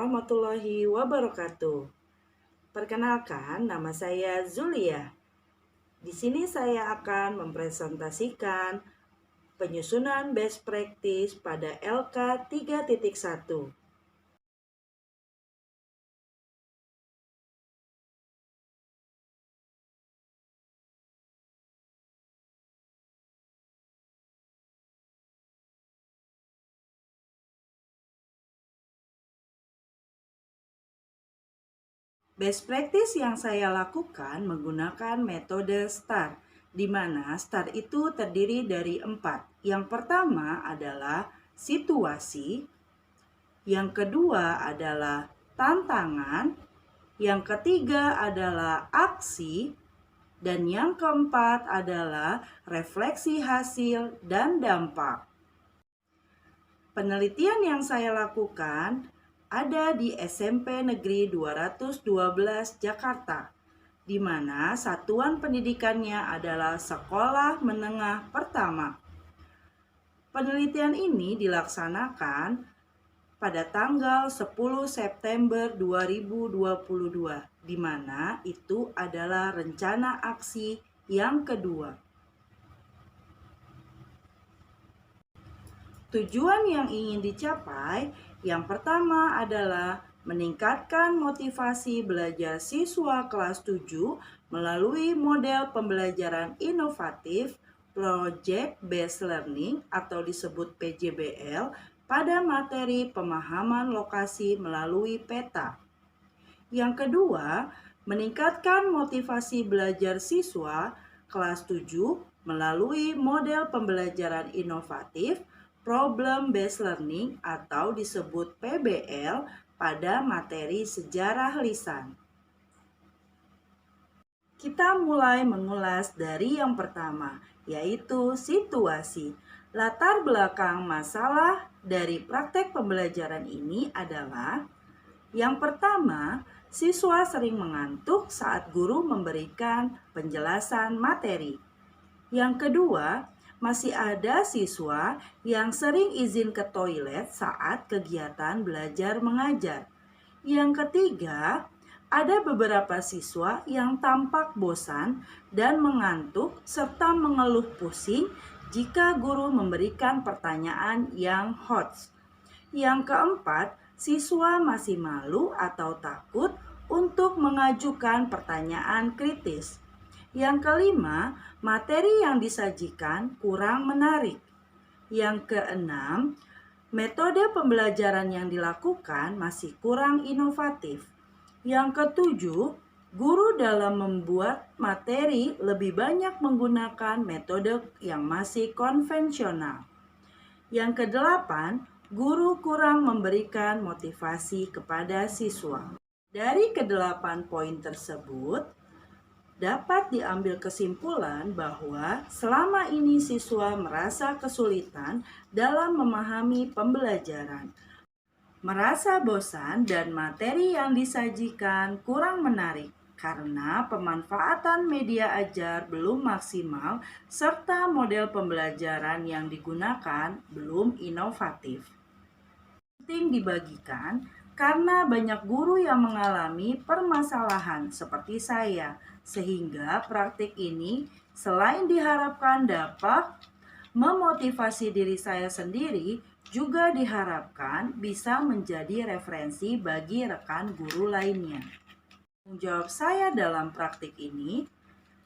warahmatullahi wabarakatuh. Perkenalkan, nama saya Zulia. Di sini saya akan mempresentasikan penyusunan best practice pada LK 3.1. Best practice yang saya lakukan menggunakan metode STAR, di mana STAR itu terdiri dari 4. Yang pertama adalah situasi, yang kedua adalah tantangan, yang ketiga adalah aksi, dan yang keempat adalah refleksi hasil dan dampak. Penelitian yang saya lakukan ada di SMP Negeri 212 Jakarta, di mana satuan pendidikannya adalah Sekolah Menengah Pertama. Penelitian ini dilaksanakan pada tanggal 10 September 2022, di mana itu adalah rencana aksi yang kedua. Tujuan yang ingin dicapai yang pertama adalah meningkatkan motivasi belajar siswa kelas 7 melalui model pembelajaran inovatif Project Based Learning atau disebut PJBL pada materi pemahaman lokasi melalui peta. Yang kedua, meningkatkan motivasi belajar siswa kelas 7 melalui model pembelajaran inovatif Problem Based Learning atau disebut PBL pada materi sejarah lisan. Kita mulai mengulas dari yang pertama, yaitu situasi. Latar belakang masalah dari praktek pembelajaran ini adalah yang pertama, siswa sering mengantuk saat guru memberikan penjelasan materi. Yang kedua, masih ada siswa yang sering izin ke toilet saat kegiatan belajar mengajar. Yang ketiga, ada beberapa siswa yang tampak bosan dan mengantuk serta mengeluh pusing jika guru memberikan pertanyaan yang hot. Yang keempat, siswa masih malu atau takut untuk mengajukan pertanyaan kritis. Yang kelima, materi yang disajikan kurang menarik. Yang keenam, metode pembelajaran yang dilakukan masih kurang inovatif. Yang ketujuh, guru dalam membuat materi lebih banyak menggunakan metode yang masih konvensional. Yang kedelapan, guru kurang memberikan motivasi kepada siswa. Dari kedelapan poin tersebut, dapat diambil kesimpulan bahwa selama ini siswa merasa kesulitan dalam memahami pembelajaran, merasa bosan dan materi yang disajikan kurang menarik karena pemanfaatan media ajar belum maksimal serta model pembelajaran yang digunakan belum inovatif. Penting dibagikan karena banyak guru yang mengalami permasalahan seperti saya, sehingga praktik ini selain diharapkan dapat memotivasi diri saya sendiri, juga diharapkan bisa menjadi referensi bagi rekan guru lainnya. Tanggung jawab saya dalam praktik ini,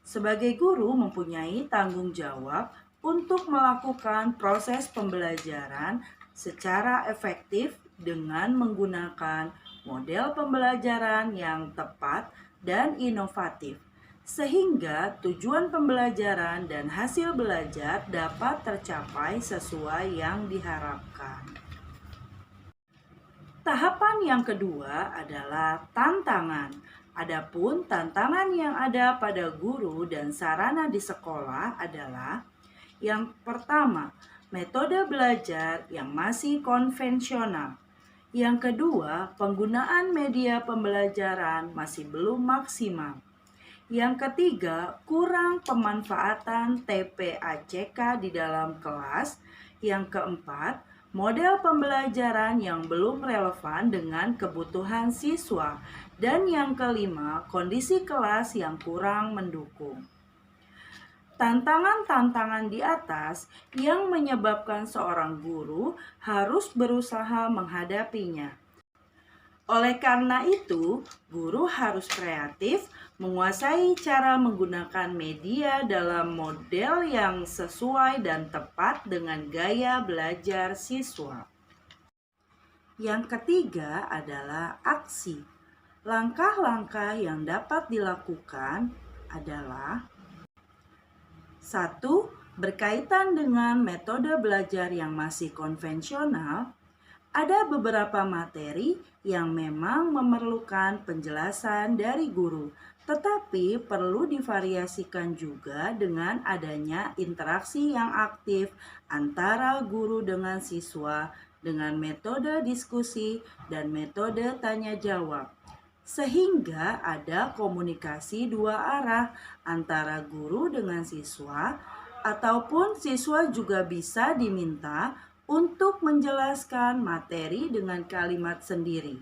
sebagai guru mempunyai tanggung jawab untuk melakukan proses pembelajaran secara efektif dengan menggunakan model pembelajaran yang tepat dan inovatif, sehingga tujuan pembelajaran dan hasil belajar dapat tercapai sesuai yang diharapkan. Tahapan yang kedua adalah tantangan. Adapun tantangan yang ada pada guru dan sarana di sekolah adalah yang pertama, metode belajar yang masih konvensional. Yang kedua, penggunaan media pembelajaran masih belum maksimal. Yang ketiga, kurang pemanfaatan TPACK di dalam kelas. Yang keempat, model pembelajaran yang belum relevan dengan kebutuhan siswa. Dan yang kelima, kondisi kelas yang kurang mendukung. Tantangan-tantangan di atas yang menyebabkan seorang guru harus berusaha menghadapinya. Oleh karena itu, guru harus kreatif, menguasai cara menggunakan media dalam model yang sesuai dan tepat dengan gaya belajar siswa. Yang ketiga adalah aksi. Langkah-langkah yang dapat dilakukan adalah: 1. Berkaitan dengan metode belajar yang masih konvensional, ada beberapa materi yang memang memerlukan penjelasan dari guru, tetapi perlu divariasikan juga dengan adanya interaksi yang aktif antara guru dengan siswa dengan metode diskusi dan metode tanya jawab, sehingga ada komunikasi dua arah antara guru dengan siswa, ataupun siswa juga bisa diminta untuk menjelaskan materi dengan kalimat sendiri,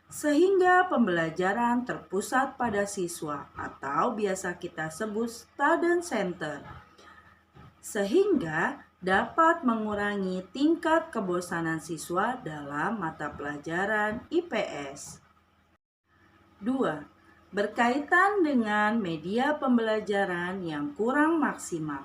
sehingga pembelajaran terpusat pada siswa atau biasa kita sebut student center, sehingga dapat mengurangi tingkat kebosanan siswa dalam mata pelajaran IPS. 2. Berkaitan dengan media pembelajaran yang kurang maksimal,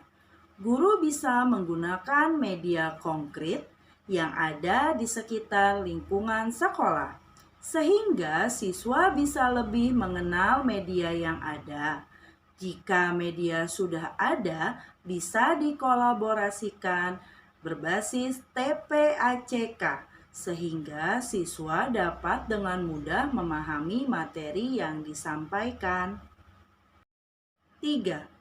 guru bisa menggunakan media konkret yang ada di sekitar lingkungan sekolah, sehingga siswa bisa lebih mengenal media yang ada. Jika media sudah ada, bisa dikolaborasikan berbasis TPACK, sehingga siswa dapat dengan mudah memahami materi yang disampaikan. 3.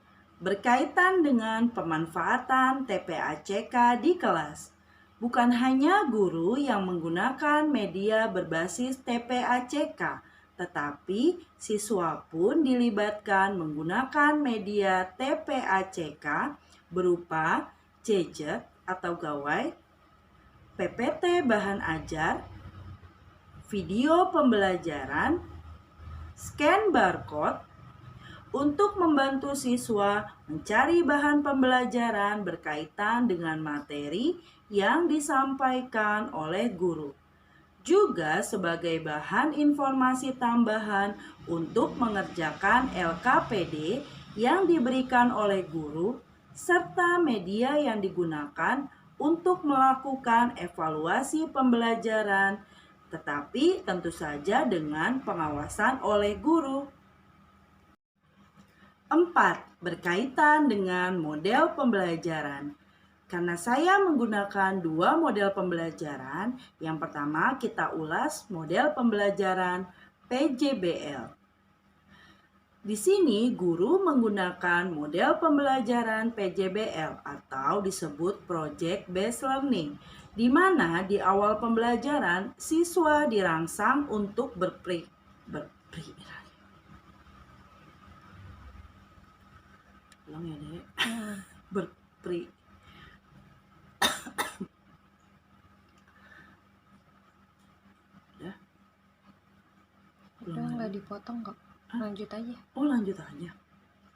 Berkaitan dengan pemanfaatan TPACK di kelas. Bukan hanya guru yang menggunakan media berbasis TPACK, tetapi siswa pun dilibatkan menggunakan media TPACK berupa gadget atau gawai, PPT bahan ajar, video pembelajaran, scan barcode, untuk membantu siswa mencari bahan pembelajaran berkaitan dengan materi yang disampaikan oleh guru. Juga sebagai bahan informasi tambahan untuk mengerjakan LKPD yang diberikan oleh guru, serta media yang digunakan untuk melakukan evaluasi pembelajaran, tetapi tentu saja dengan pengawasan oleh guru. 4. Berkaitan dengan model pembelajaran. Karena saya menggunakan dua model pembelajaran, yang pertama kita ulas model pembelajaran PJBL. Di sini guru menggunakan model pembelajaran PJBL atau disebut Project Based Learning, di mana di awal pembelajaran siswa dirangsang untuk Udah nggak dipotong kok. Lanjut aja. Oh, lanjut aja.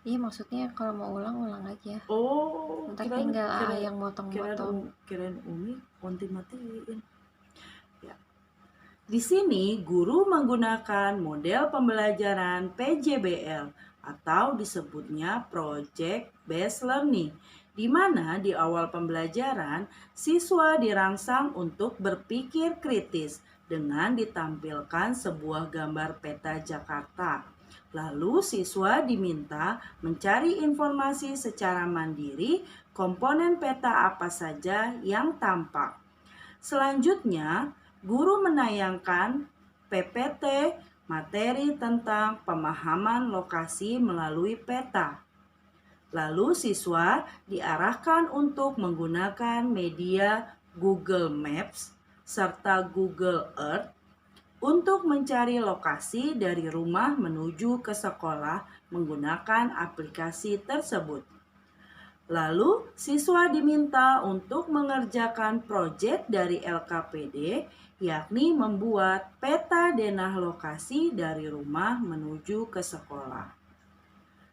Iya, maksudnya kalau mau ulang aja. Oh, ntar tinggal yang motong-motong. Kirain Umi matiin. Ya. Di sini guru menggunakan model pembelajaran PJBL atau disebutnya Project Based Learning, di mana di awal pembelajaran siswa dirangsang untuk berpikir kritis dengan ditampilkan sebuah gambar peta Jakarta. Lalu siswa diminta mencari informasi secara mandiri komponen peta apa saja yang tampak. Selanjutnya, guru menayangkan PPT materi tentang pemahaman lokasi melalui peta. Lalu siswa diarahkan untuk menggunakan media Google Maps serta Google Earth untuk mencari lokasi dari rumah menuju ke sekolah menggunakan aplikasi tersebut. Lalu, siswa diminta untuk mengerjakan proyek dari LKPD, yakni membuat peta denah lokasi dari rumah menuju ke sekolah.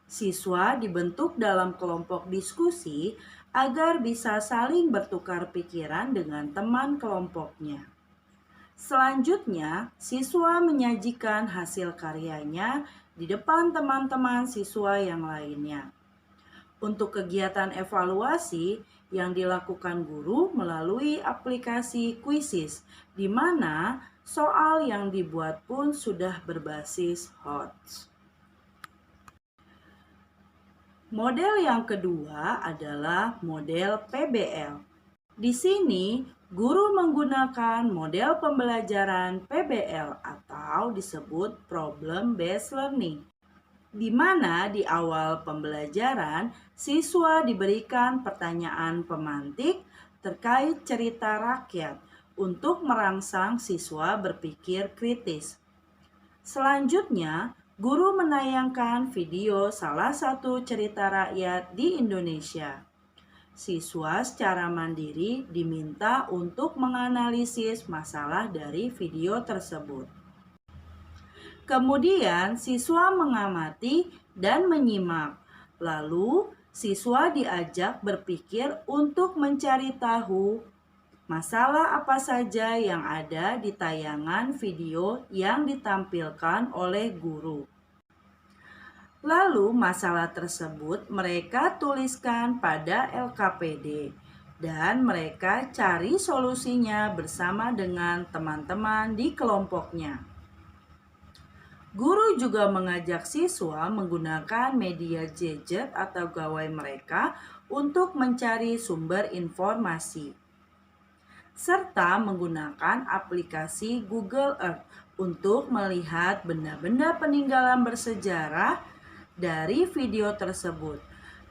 Siswa dibentuk dalam kelompok diskusi agar bisa saling bertukar pikiran dengan teman kelompoknya. Selanjutnya, siswa menyajikan hasil karyanya di depan teman-teman siswa yang lainnya. Untuk kegiatan evaluasi yang dilakukan guru melalui aplikasi Quizzes, di mana soal yang dibuat pun sudah berbasis HOTS. Model yang kedua adalah model PBL. Di sini, guru menggunakan model pembelajaran PBL atau disebut Problem Based Learning, di mana di awal pembelajaran siswa diberikan pertanyaan pemantik terkait cerita rakyat untuk merangsang siswa berpikir kritis. Selanjutnya, guru menayangkan video salah satu cerita rakyat di Indonesia. Siswa secara mandiri diminta untuk menganalisis masalah dari video tersebut. Kemudian siswa mengamati dan menyimak. Lalu siswa diajak berpikir untuk mencari tahu masalah apa saja yang ada di tayangan video yang ditampilkan oleh guru. Lalu masalah tersebut mereka tuliskan pada LKPD dan mereka cari solusinya bersama dengan teman-teman di kelompoknya. Guru juga mengajak siswa menggunakan media gadget atau gawai mereka untuk mencari sumber informasi, serta menggunakan aplikasi Google Earth untuk melihat benda-benda peninggalan bersejarah dari video tersebut.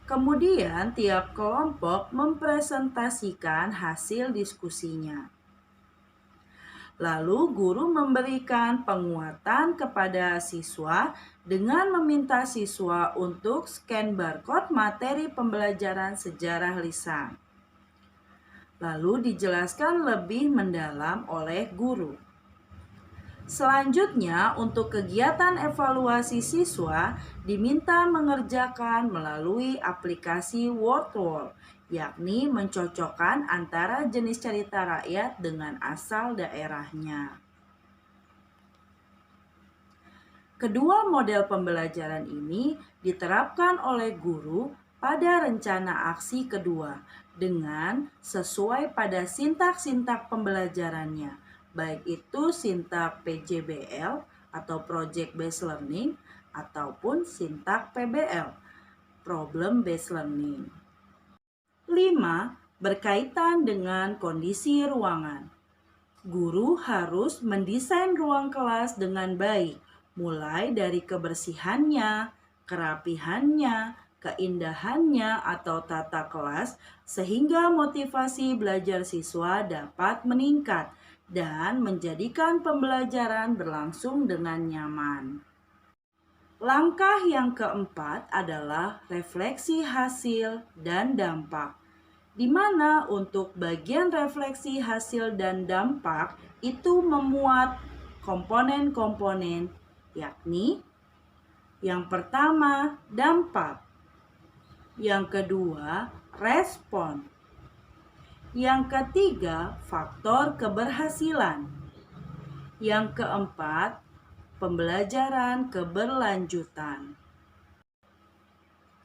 Kemudian tiap kelompok mempresentasikan hasil diskusinya. Lalu guru memberikan penguatan kepada siswa dengan meminta siswa untuk scan barcode materi pembelajaran sejarah lisan. Lalu dijelaskan lebih mendalam oleh guru. Selanjutnya, untuk kegiatan evaluasi siswa diminta mengerjakan melalui aplikasi WordWall, yakni mencocokkan antara jenis cerita rakyat dengan asal daerahnya. Kedua model pembelajaran ini diterapkan oleh guru pada rencana aksi kedua dengan sesuai pada sintak-sintak pembelajarannya, baik itu sintak PJBL atau Project Based Learning ataupun sintak PBL, Problem Based Learning. 5. Berkaitan dengan kondisi ruangan. Guru harus mendesain ruang kelas dengan baik, mulai dari kebersihannya, kerapihannya, keindahannya atau tata kelas, sehingga motivasi belajar siswa dapat meningkat dan menjadikan pembelajaran berlangsung dengan nyaman. Langkah yang keempat adalah refleksi hasil dan dampak, di mana untuk bagian refleksi hasil dan dampak itu memuat komponen-komponen, yakni yang pertama dampak, yang kedua respon, yang ketiga faktor keberhasilan, yang keempat pembelajaran keberlanjutan.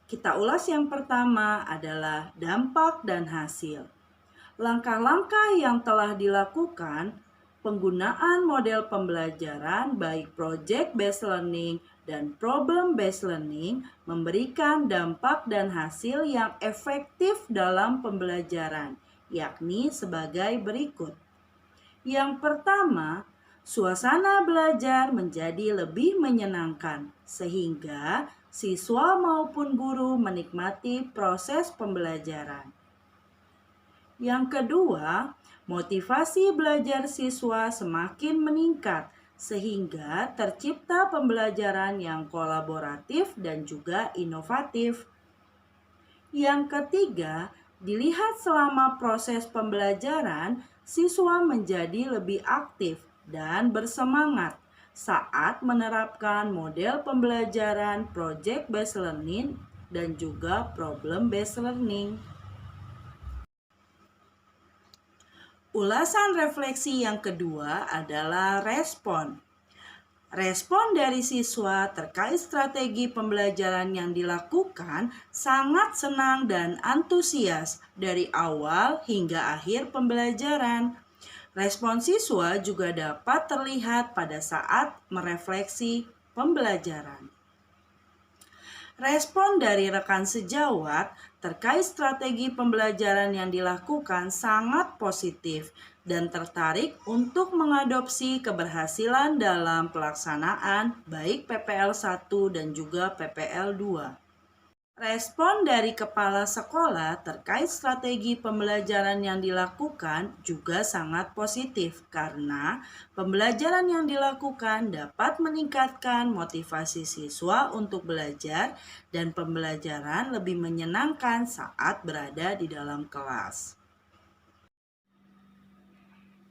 Kita ulas yang pertama adalah dampak dan hasil. Langkah-langkah yang telah dilakukan, penggunaan model pembelajaran baik project based learning dan problem based learning memberikan dampak dan hasil yang efektif dalam pembelajaran, yakni sebagai berikut. Yang pertama, suasana belajar menjadi lebih menyenangkan sehingga siswa maupun guru menikmati proses pembelajaran. Yang kedua, motivasi belajar siswa semakin meningkat sehingga tercipta pembelajaran yang kolaboratif dan juga inovatif. Yang ketiga, dilihat selama proses pembelajaran, siswa menjadi lebih aktif dan bersemangat saat menerapkan model pembelajaran project based learning dan juga problem based learning. Ulasan refleksi yang kedua adalah respon. Respon dari siswa terkait strategi pembelajaran yang dilakukan sangat senang dan antusias dari awal hingga akhir pembelajaran. Respon siswa juga dapat terlihat pada saat merefleksi pembelajaran. Respon dari rekan sejawat terkait strategi pembelajaran yang dilakukan sangat positif dan tertarik untuk mengadopsi keberhasilan dalam pelaksanaan baik PPL 1 dan juga PPL 2. Respon dari kepala sekolah terkait strategi pembelajaran yang dilakukan juga sangat positif karena pembelajaran yang dilakukan dapat meningkatkan motivasi siswa untuk belajar dan pembelajaran lebih menyenangkan saat berada di dalam kelas.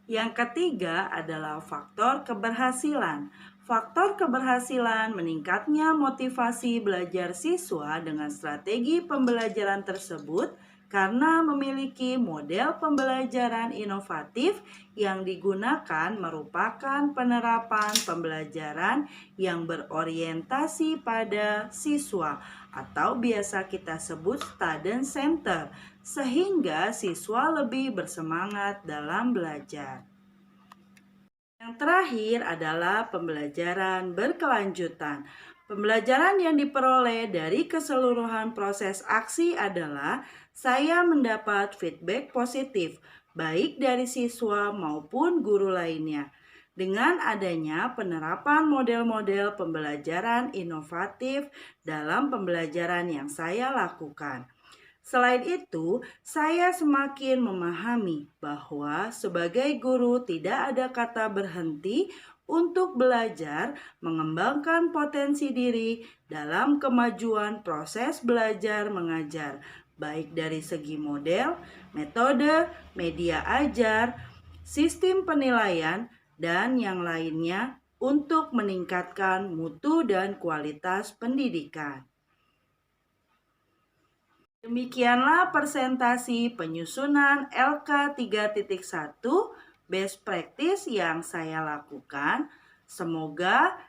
Yang ketiga adalah faktor keberhasilan. Faktor keberhasilan meningkatnya motivasi belajar siswa dengan strategi pembelajaran tersebut karena memiliki model pembelajaran inovatif yang digunakan merupakan penerapan pembelajaran yang berorientasi pada siswa atau biasa kita sebut student center, sehingga siswa lebih bersemangat dalam belajar. Yang terakhir adalah pembelajaran berkelanjutan. Pembelajaran yang diperoleh dari keseluruhan proses aksi adalah saya mendapat feedback positif, baik dari siswa maupun guru lainnya. Dengan adanya penerapan model-model pembelajaran inovatif dalam pembelajaran yang saya lakukan. Selain itu, saya semakin memahami bahwa sebagai guru tidak ada kata berhenti untuk belajar mengembangkan potensi diri dalam kemajuan proses belajar mengajar, baik dari segi model, metode, media ajar, sistem penilaian, dan yang lainnya untuk meningkatkan mutu dan kualitas pendidikan. Demikianlah presentasi penyusunan LK 3.1 best practice yang saya lakukan. Semoga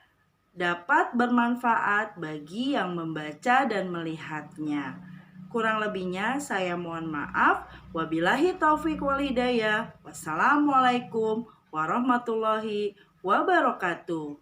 dapat bermanfaat bagi yang membaca dan melihatnya. Kurang lebihnya saya mohon maaf. Wabillahi taufik wal hidayah. Wassalamualaikum warahmatullahi wabarakatuh.